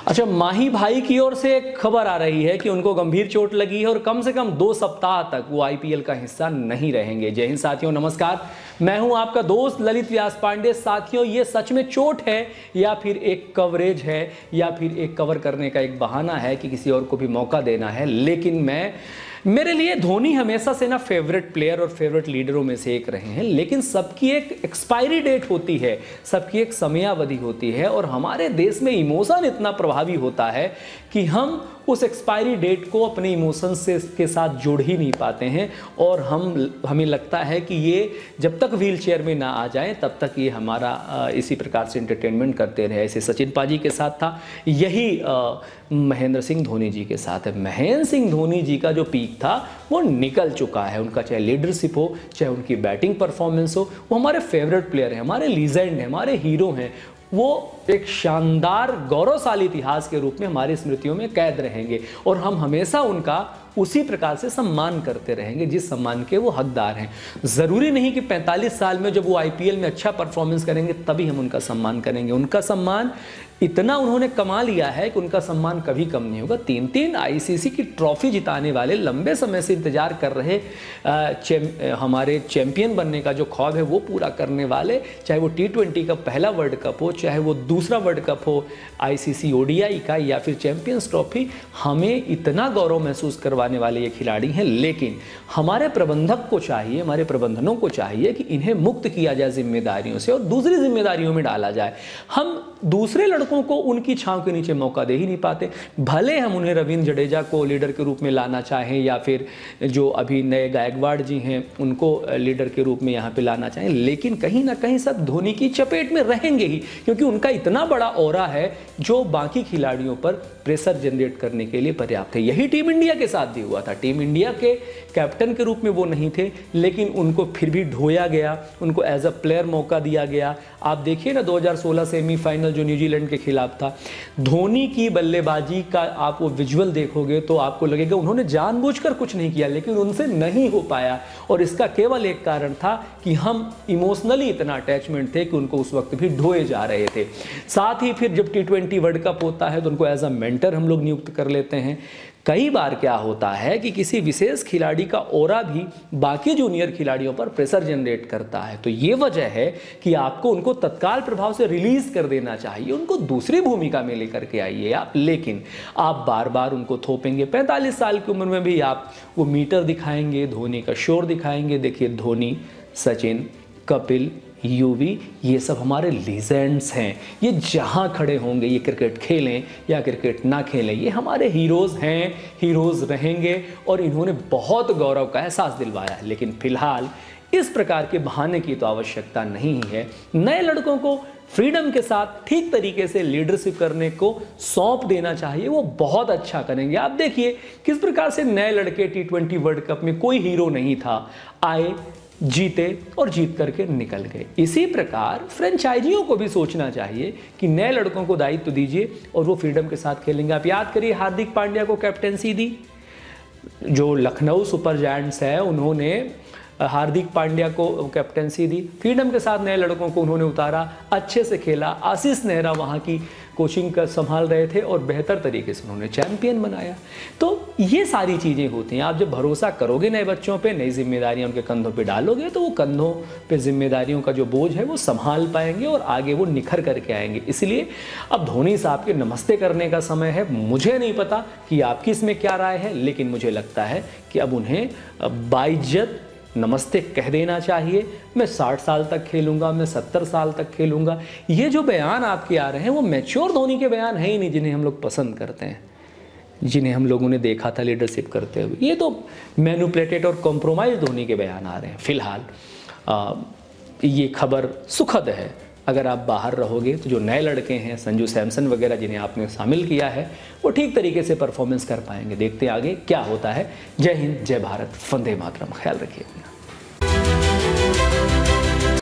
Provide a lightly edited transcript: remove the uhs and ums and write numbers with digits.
अच्छा, माही भाई की ओर से एक खबर आ रही है कि उनको गंभीर चोट लगी है और कम से कम 2 सप्ताह तक वो आईपीएल का हिस्सा नहीं रहेंगे। जय हिंद साथियों, नमस्कार। मैं हूं आपका दोस्त ललित व्यास पांडे। साथियों, ये सच में चोट है या फिर एक कवरेज है या फिर एक कवर करने का एक बहाना है कि किसी और को भी मौका देना है, लेकिन मेरे लिए धोनी हमेशा से ना फेवरेट प्लेयर और फेवरेट लीडरों में से एक रहे हैं। लेकिन सबकी एक एक्सपायरी डेट होती है, सबकी एक समयावधि होती है और हमारे देश में इमोशन इतना प्रभावी होता है कि हम उस एक्सपायरी डेट को अपने इमोशन से के साथ जोड़ ही नहीं पाते हैं और हमें लगता है कि ये जब तक व्हील चेयर में ना आ जाए तब तक ये हमारा इसी प्रकार से एंटरटेनमेंट करते रहे। ऐसे सचिन पाजी के साथ था, यही महेंद्र सिंह धोनी जी के साथ है। महेंद्र सिंह धोनी जी का जो पीक था वो निकल चुका है। उनका चाहे लीडरशिप हो, चाहे उनकी बैटिंग परफॉर्मेंस हो, वो हमारे फेवरेट प्लेयर हैं, हमारे लीजेंड हैं, हमारे हीरो हैं। वो एक शानदार गौरवशाली इतिहास के रूप में हमारी स्मृतियों में कैद रहेंगे और हम हमेशा उनका उसी प्रकार से सम्मान करते रहेंगे जिस सम्मान के वो हकदार हैं। ज़रूरी नहीं कि 45 साल में जब वो आईपीएल में अच्छा परफॉर्मेंस करेंगे तभी हम उनका सम्मान करेंगे। उनका सम्मान इतना उन्होंने कमा लिया है कि उनका सम्मान कभी कम नहीं होगा। 3 आईसीसी की ट्रॉफी जिताने वाले, लंबे समय से इंतजार कर रहे हमारे चैंपियन बनने का जो ख्वाब है वो पूरा करने वाले, चाहे वो T20 का पहला वर्ल्ड कप हो, चाहे वो दूसरा वर्ल्ड कप हो आईसीसी ओडीआई का या फिर चैंपियंस ट्रॉफी, हमें इतना गौरव महसूस करवाने वाले ये खिलाड़ी हैं। लेकिन हमारे प्रबंधक को चाहिए, हमारे प्रबंधनों को चाहिए कि इन्हें मुक्त किया जाए जिम्मेदारियों से और दूसरी जिम्मेदारियों में डाला जाए। हम दूसरे लड़कों को उनकी छांव के नीचे मौका दे ही नहीं पाते। भले हम उन्हें रविंद्र जडेजा को लीडर के रूप में लाना चाहें या फिर जो अभी नए गायकवाड़ जी हैं उनको लीडर के रूप में यहाँ पे लाना चाहें, लेकिन कहीं ना कहीं सब धोनी की चपेट में रहेंगे ही, क्योंकि उनका इतना बड़ा ऑरा है जो बाकी खिलाड़ियों पर प्रेशर जनरेट करने के लिए पर्याप्त है। यही टीम इंडिया के साथ भी हुआ था। टीम इंडिया के कैप्टन के रूप में वो नहीं थे, लेकिन उनको फिर भी ढोया गया, उनको एज अ प्लेयर मौका दिया गया। आप देखिए ना 2016 सेमीफाइनल जो न्यूजीलैंड के खिलाफ था, धोनी की बल्लेबाजी का आप वो विजुअल देखोगे तो आपको लगेगा उन्होंने जानबूझकर कुछ नहीं किया, लेकिन उनसे नहीं हो पाया और इसका केवल एक कारण था कि हम इमोशनली इतना अटैचमेंट थे कि उनको उस वक्त भी ढोए जा रहे थे। साथ ही फिर जब T20 वर्ल्ड कप होता है तो उनको एज अ मेंटर हम लोग नियुक्त कर लेते हैं। कई बार क्या होता है कि किसी विशेष खिलाड़ी का ऑरा भी बाकी जूनियर खिलाड़ियों पर प्रेशर जनरेट करता है, तो ये वजह है कि आपको उनको तत्काल प्रभाव से रिलीज कर देना चाहिए, उनको दूसरी भूमिका में लेकर के आइए आप। लेकिन आप बार बार उनको थोपेंगे। 45 साल की उम्र में भी आप वो मीटर दिखाएंगे, धोनी का शोर दिखाएंगे। देखिए, धोनी, सचिन, कपिल, यूवी, ये सब हमारे लीजेंड्स हैं। ये जहाँ खड़े होंगे, ये क्रिकेट खेलें या क्रिकेट ना खेलें, ये हमारे हीरोज़ हैं, हीरोज़ रहेंगे और इन्होंने बहुत गौरव का एहसास दिलवाया है। लेकिन फिलहाल इस प्रकार के बहाने की तो आवश्यकता नहीं है। नए लड़कों को फ्रीडम के साथ ठीक तरीके से लीडरशिप करने को सौंप देना चाहिए, वो बहुत अच्छा करेंगे। आप देखिए किस प्रकार से नए लड़के T20 वर्ल्ड कप में, कोई हीरो नहीं था, आए, जीते और जीत करके निकल गए। इसी प्रकार फ्रेंचाइजियों को भी सोचना चाहिए कि नए लड़कों को दायित्व दीजिए और वो फ्रीडम के साथ खेलेंगे। आप याद करिए, हार्दिक पांड्या को कैप्टेंसी दी, जो लखनऊ सुपर जायंट्स है उन्होंने हार्दिक पांड्या को कैप्टेंसी दी, फ्रीडम के साथ नए लड़कों को उन्होंने उतारा, अच्छे से खेला। आशीष नेहरा वहाँ की कोचिंग का संभाल रहे थे और बेहतर तरीके से उन्होंने चैंपियन बनाया। तो ये सारी चीज़ें होती हैं। आप जब भरोसा करोगे नए बच्चों पे, नई जिम्मेदारियां उनके कंधों पे डालोगे, तो वो कंधों पे जिम्मेदारियों का जो बोझ है वो संभाल पाएंगे और आगे वो निखर करके आएंगे। इसलिए अब धोनी साहब के नमस्ते करने का समय है। मुझे नहीं पता कि आपकी इसमें क्या राय है, लेकिन मुझे लगता है कि अब उन्हें बाइज्जत नमस्ते कह देना चाहिए। मैं 60 साल तक खेलूंगा, मैं 70 साल तक खेलूंगा, ये जो बयान आपके आ रहे हैं वो मैच्योर धोनी के बयान है ही नहीं, जिन्हें हम लोग पसंद करते हैं, जिन्हें हम लोगों ने देखा था लीडरशिप करते हुए। ये तो मैनिपुलेटेड और कॉम्प्रोमाइज धोनी के बयान आ रहे हैं। फिलहाल ये खबर सुखद है। अगर आप बाहर रहोगे तो जो नए लड़के हैं, संजू सैमसन वगैरह जिन्हें आपने शामिल किया है, वो ठीक तरीके से परफॉर्मेंस कर पाएंगे। देखते हैं आगे क्या होता है। जय हिंद, जय भारत, वंदे मातरम। ख्याल रखिए।